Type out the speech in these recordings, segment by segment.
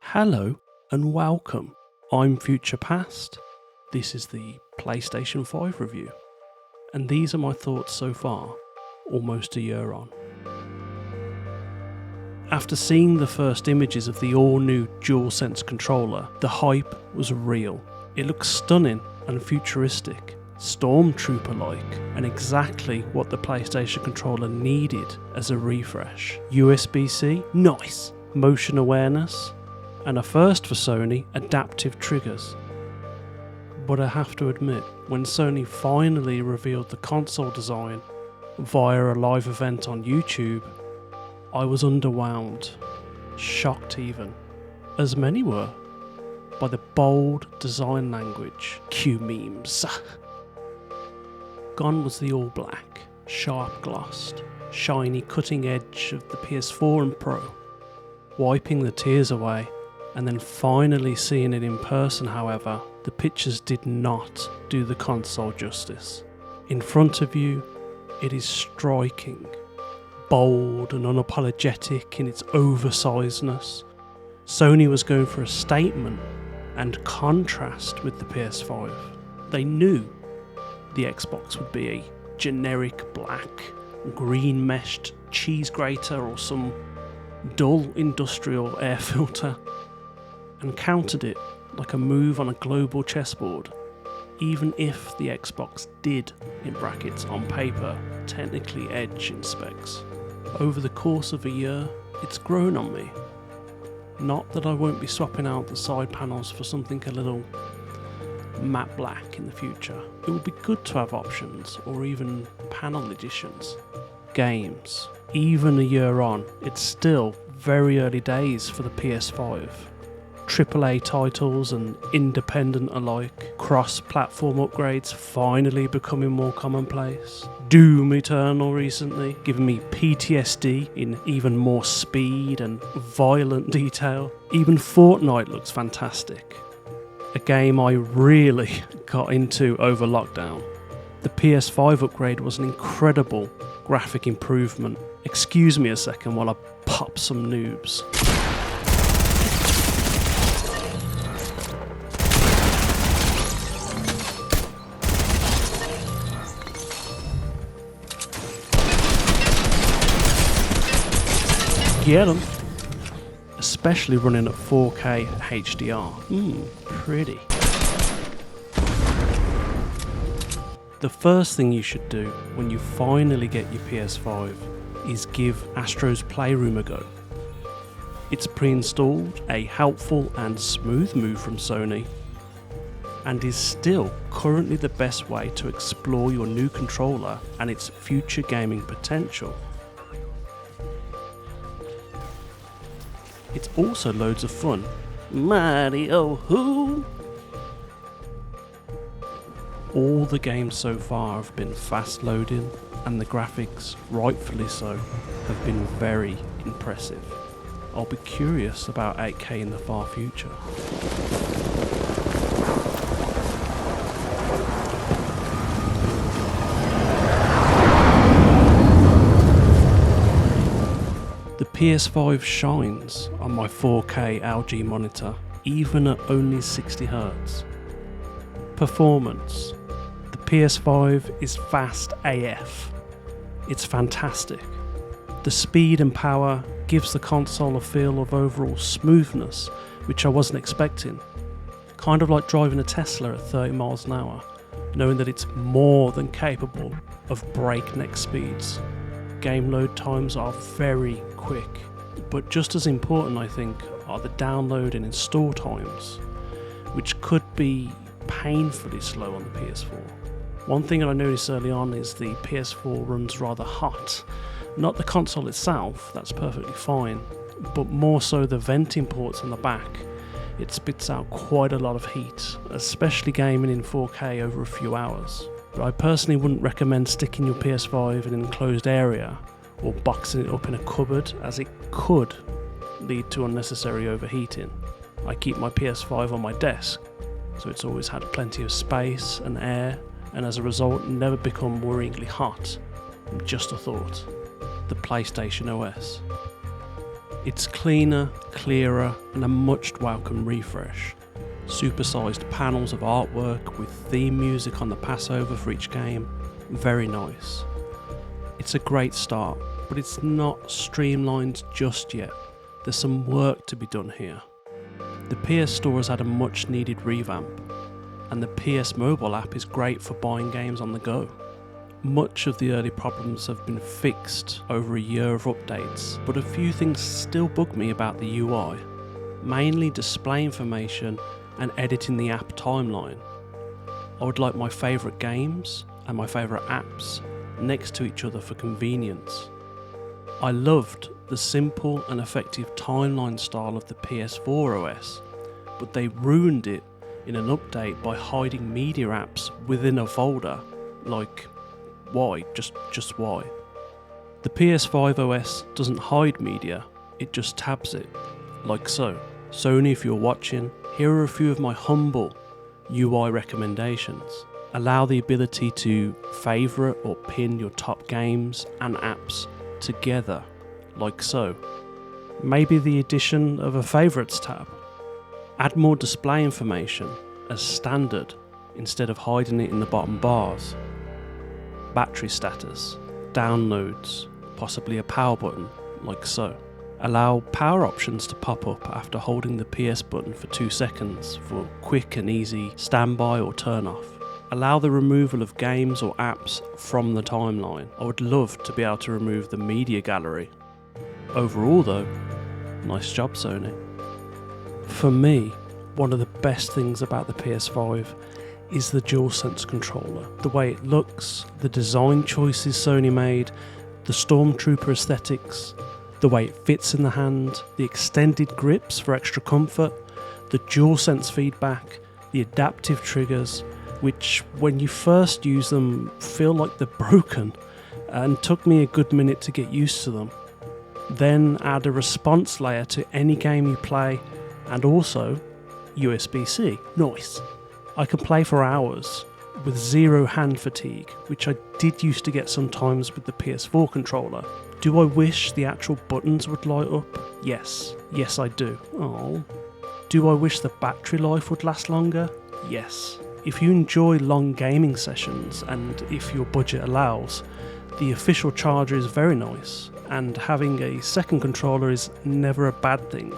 Hello and welcome. I'm FuturePast. This is the PlayStation 5 review, and these are my thoughts so far, almost a year on. After seeing the first images of the all-new DualSense controller, the hype was real. It looks stunning and futuristic, Stormtrooper-like, and exactly what the PlayStation controller needed as a refresh. USB-C? Nice! Motion awareness? And a first for Sony, adaptive triggers. But I have to admit, when Sony finally revealed the console design via a live event on YouTube, I was underwhelmed, shocked even, as many were, by the bold design language. Cue memes. Gone was the all black, sharp glossed, shiny cutting edge of the PS4 and Pro. Wiping the tears away, and then finally seeing it in person, however, the pictures did not do the console justice. In front of you, it is striking, bold and unapologetic in its oversizedness. Sony was going for a statement and contrast with the PS5. They knew the Xbox would be a generic black, green meshed cheese grater or some dull industrial air filter, and countered it like a move on a global chessboard, even if the Xbox did, in brackets on paper, technically edge in specs. Over the course of a year, it's grown on me. Not that I won't be swapping out the side panels for something a little matte black in the future. It would be good to have options, or even panel editions. Games. Even a year on, it's still very early days for the PS5. AAA titles and independent alike, cross-platform upgrades finally becoming more commonplace. Doom Eternal recently, giving me PTSD in even more speed and violent detail. Even Fortnite looks fantastic. A game I really got into over lockdown. The PS5 upgrade was an incredible graphic improvement. Excuse me a second while I pop some noobs. Get them. Especially running at 4K HDR. Pretty. The first thing you should do when you finally get your PS5 is give Astro's Playroom a go. It's pre-installed, a helpful and smooth move from Sony, and is still currently the best way to explore your new controller and its future gaming potential. It's also loads of fun. Mario who? All the games so far have been fast loading, and the graphics, rightfully so, have been very impressive. I'll be curious about 8K in the far future. The PS5 shines on my 4K LG monitor, even at only 60Hz. Performance. The PS5 is fast AF. It's fantastic. The speed and power gives the console a feel of overall smoothness, which I wasn't expecting. Kind of like driving a Tesla at 30 miles an hour, knowing that it's more than capable of breakneck speeds. Game load times are very quick, but just as important, I think, are the download and install times, which could be painfully slow on the PS4. One thing that I noticed early on is the PS4 runs rather hot. Not the console itself, that's perfectly fine, but more so the venting ports on the back. It spits out quite a lot of heat, especially gaming in 4K over a few hours. But I personally wouldn't recommend sticking your PS5 in an enclosed area or boxing it up in a cupboard, as it could lead to unnecessary overheating. I keep my PS5 on my desk, so it's always had plenty of space and air, and as a result never become worryingly hot. Just a thought. The PlayStation OS. It's cleaner, clearer, and a much welcome refresh. Supersized panels of artwork with theme music on the passover for each game, very nice. It's a great start, but it's not streamlined just yet. There's some work to be done here. The PS Store has had a much needed revamp, and the PS mobile app is great for buying games on the go. Much of the early problems have been fixed over a year of updates, but a few things still bug me about the UI, mainly display information and editing the app timeline. I would like my favourite games and my favourite apps next to each other for convenience. I loved the simple and effective timeline style of the PS4 OS, but they ruined it in an update by hiding media apps within a folder. Like, why? Just why? The PS5 OS doesn't hide media, it just tabs it, like so. Sony, if you're watching, here are a few of my humble UI recommendations. Allow the ability to favourite or pin your top games and apps together, like so. Maybe the addition of a favourites tab. Add more display information as standard instead of hiding it in the bottom bars. Battery status, downloads, possibly a power button, like so. Allow power options to pop up after holding the PS button for 2 seconds for quick and easy standby or turn off. Allow the removal of games or apps from the timeline. I would love to be able to remove the media gallery. Overall though, nice job Sony. For me, one of the best things about the PS5 is the DualSense controller. The way it looks, the design choices Sony made, the Stormtrooper aesthetics, the way it fits in the hand, the extended grips for extra comfort, the DualSense feedback, the adaptive triggers, which when you first use them feel like they're broken, and took me a good minute to get used to them. Then add a response layer to any game you play, and also USB-C. Nice. I can play for hours with zero hand fatigue, which I did used to get sometimes with the PS4 controller. Do I wish the actual buttons would light up? Yes. Yes, I do. Oh. Do I wish the battery life would last longer? Yes. If you enjoy long gaming sessions, and if your budget allows, the official charger is very nice, and having a second controller is never a bad thing.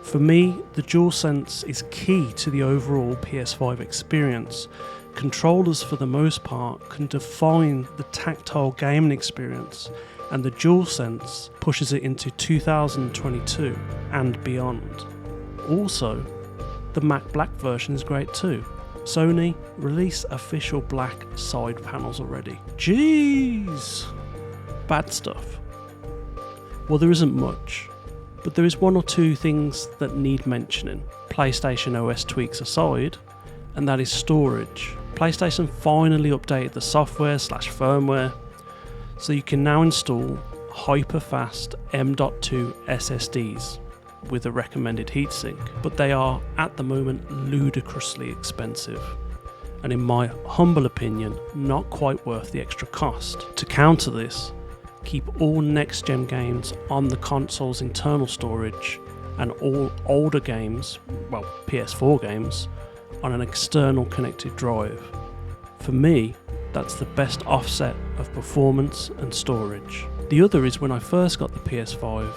For me, the DualSense is key to the overall PS5 experience. Controllers, for the most part, can define the tactile gaming experience, and the DualSense pushes it into 2022 and beyond. Also, the matte black version is great too. Sony, release official black side panels already. Jeez! Bad stuff. Well, there isn't much, but there is one or two things that need mentioning. PlayStation OS tweaks aside, and that is storage. PlayStation finally updated the software/firmware, so you can now install hyper-fast M.2 SSDs with a recommended heatsink, but they are at the moment ludicrously expensive, and in my humble opinion, not quite worth the extra cost. To counter this, keep all next-gen games on the console's internal storage, and all older games, well, PS4 games, on an external connected drive. For me, that's the best offset of performance and storage. The other is when I first got the PS5,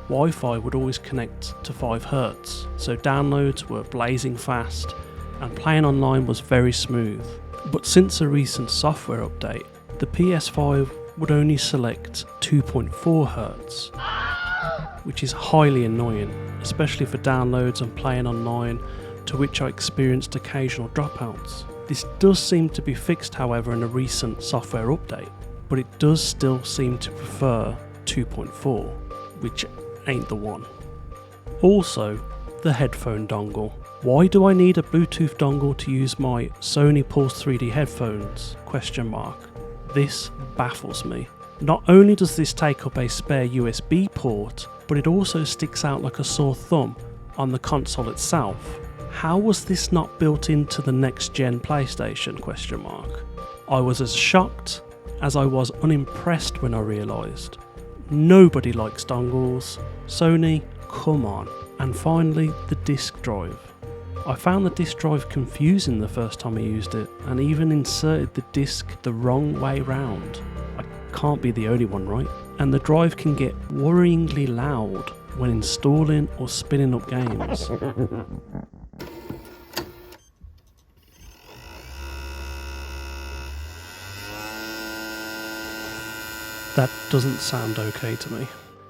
Wi-Fi would always connect to 5Hz, so downloads were blazing fast and playing online was very smooth. But since a recent software update, the PS5 would only select 2.4 Hz, which is highly annoying, especially for downloads and playing online, to which I experienced occasional dropouts. This does seem to be fixed, however, in a recent software update, but it does still seem to prefer 2.4, which ain't the one. Also, the headphone dongle. Why do I need a Bluetooth dongle to use my Sony Pulse 3D headphones? ? This baffles me. Not only does this take up a spare USB port, but it also sticks out like a sore thumb on the console itself. How was this not built into the next-gen PlayStation ? I was as shocked as I was unimpressed when I realised. Nobody likes dongles. Sony, come on. And finally, the disk drive. I found the disk drive confusing the first time I used it, and even inserted the disk the wrong way round. I can't be the only one, right? And the drive can get worryingly loud when installing or spinning up games. That doesn't sound okay to me,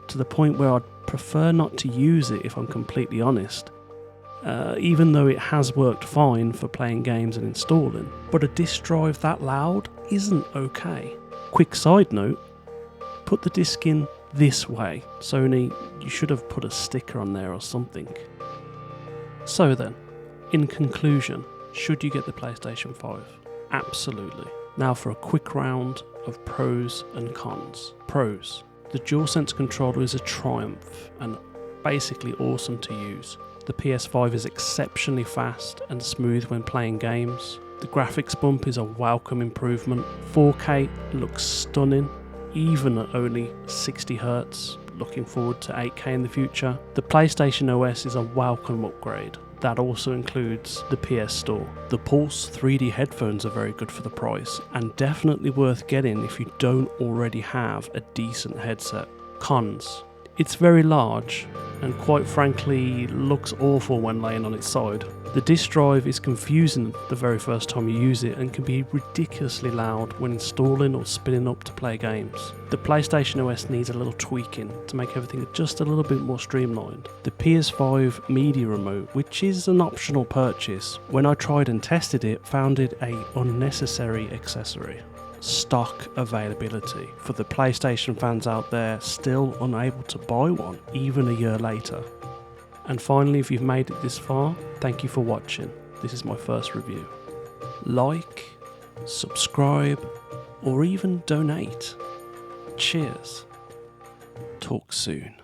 to the point where I'd prefer not to use it if I'm completely honest, even though it has worked fine for playing games and installing. But a disk drive that loud isn't okay. Quick side note, put the disc in this way. Sony, you should have put a sticker on there or something. So then, in conclusion, should you get the PlayStation 5? Absolutely. Now for a quick round of pros and cons. Pros. The DualSense Controller is a triumph and basically awesome to use. The PS5 is exceptionally fast and smooth when playing games. The graphics bump is a welcome improvement. 4K looks stunning, even at only 60Hz. Looking forward to 8K in the future. The PlayStation OS is a welcome upgrade. That also includes the PS Store. The Pulse 3D headphones are very good for the price and definitely worth getting if you don't already have a decent headset. Cons. It's very large and quite frankly looks awful when laying on its side. The disk drive is confusing the very first time you use it and can be ridiculously loud when installing or spinning up to play games. The PlayStation OS needs a little tweaking to make everything just a little bit more streamlined. The PS5 media remote, which is an optional purchase, when I tried and tested it, found it an unnecessary accessory. Stock availability. For the PlayStation fans out there still unable to buy one, even a year later. And finally, if you've made it this far, thank you for watching. This is my first review. Like, subscribe, or even donate. Cheers. Talk soon.